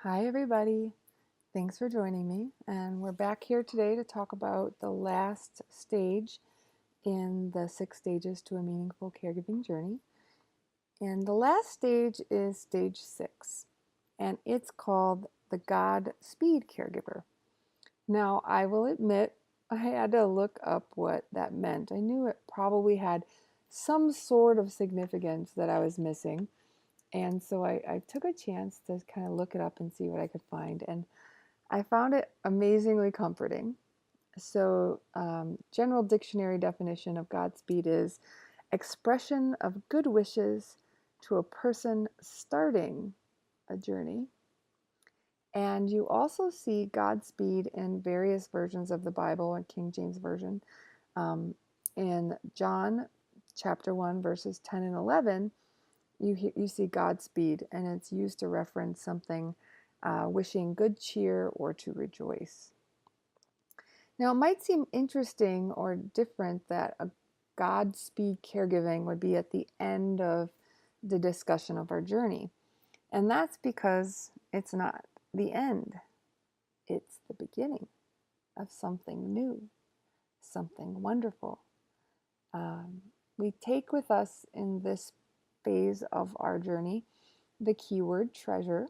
Hi everybody, thanks for joining me, and we're back here today to talk about the last stage in the 6 stages to a meaningful caregiving journey. And the last stage is stage 6, and it's called the Godspeed caregiver. Now, I will admit I had to look up what that meant. I knew it probably had some sort of significance that I was missing. And so I took a chance to kind of look it up and see what I could find. And I found it amazingly comforting. So, general dictionary definition of Godspeed is expression of good wishes to a person starting a journey. And you also see Godspeed in various versions of the Bible and King James Version. Um, in John chapter 1, verses 10 and 11, you see Godspeed, and it's used to reference something wishing good cheer or to rejoice. Now, it might seem interesting or different that a Godspeed caregiving would be at the end of the discussion of our journey. And that's because it's not the end, it's the beginning of something new, something wonderful. We take with us in this phase of our journey the keyword treasure.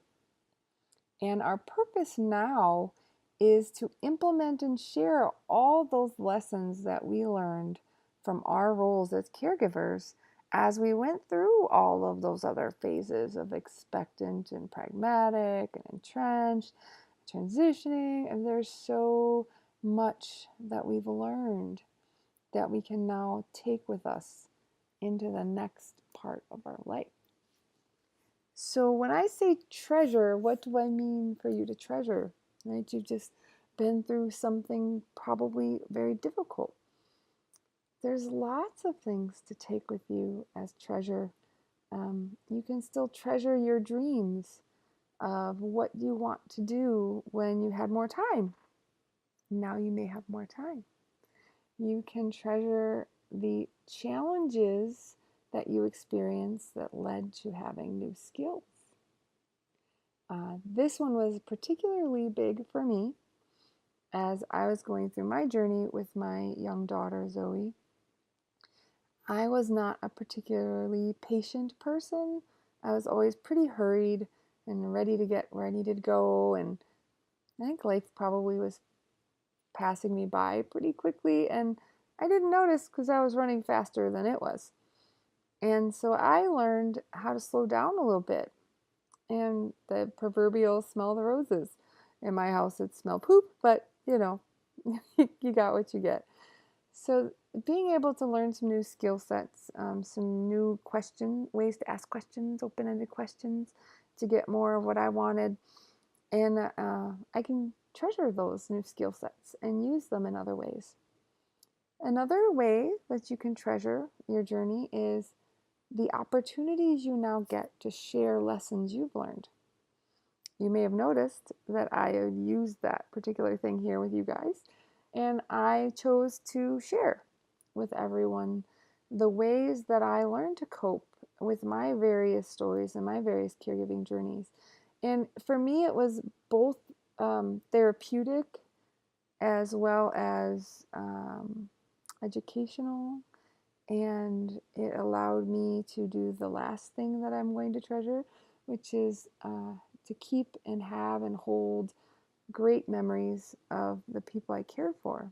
And our purpose now is to implement and share all those lessons that we learned from our roles as caregivers as we went through all of those other phases of expectant and pragmatic and entrenched, transitioning. And there's so much that we've learned that we can now take with us into the next part of our life. So when I say treasure, what do I mean for you to treasure? Right? You've just been through something probably very difficult. There's lots of things to take with you as treasure. You can still treasure your dreams of what you want to do when you had more time. Now you may have more time. You can treasure the challenges that you experienced that led to having new skills. This one was particularly big for me as I was going through my journey with my young daughter, Zoe. I was not a particularly patient person. I was always pretty hurried and ready to get where I needed to go. And I think life probably was passing me by pretty quickly. And I didn't notice because I was running faster than it was. And so I learned how to slow down a little bit. And the proverbial smell the roses. In my house, it smelled poop, but you know, you got what you get. So being able to learn some new skill sets, some new ways to ask questions, open-ended questions, to get more of what I wanted, and I can treasure those new skill sets and use them in other ways. Another way that you can treasure your journey is the opportunities you now get to share lessons you've learned. You may have noticed that I used that particular thing here with you guys, and I chose to share with everyone the ways that I learned to cope with my various stories and my various caregiving journeys. And for me, it was both therapeutic as well as educational, and it allowed me to do the last thing that I'm going to treasure, which is to keep and have and hold great memories of the people I cared for.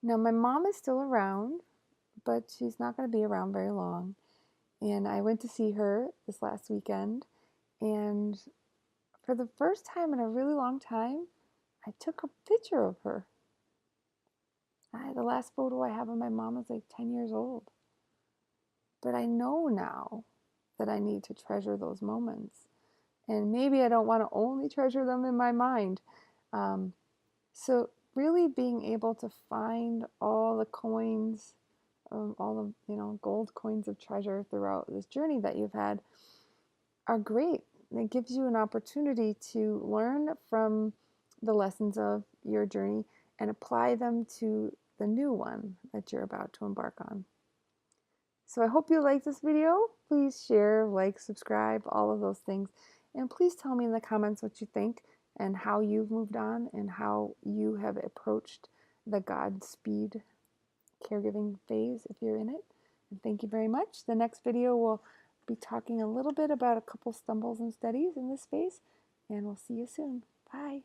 Now, my mom is still around, but she's not going to be around very long. And I went to see her this last weekend, and for the first time in a really long time, I took a picture of her. The last photo I have of my mom is like 10 years old. But I know now that I need to treasure those moments. And maybe I don't want to only treasure them in my mind. So really being able to find all the coins, all the gold coins of treasure throughout this journey that you've had are great. It gives you an opportunity to learn from the lessons of your journey and apply them to the new one that you're about to embark on. So I hope you like this video. Please share, like, subscribe, all of those things. And please tell me in the comments what you think and how you've moved on and how you have approached the Godspeed caregiving phase if you're in it. And thank you very much. The next video will be talking a little bit about a couple stumbles and studies in this phase, and we'll see you soon. Bye.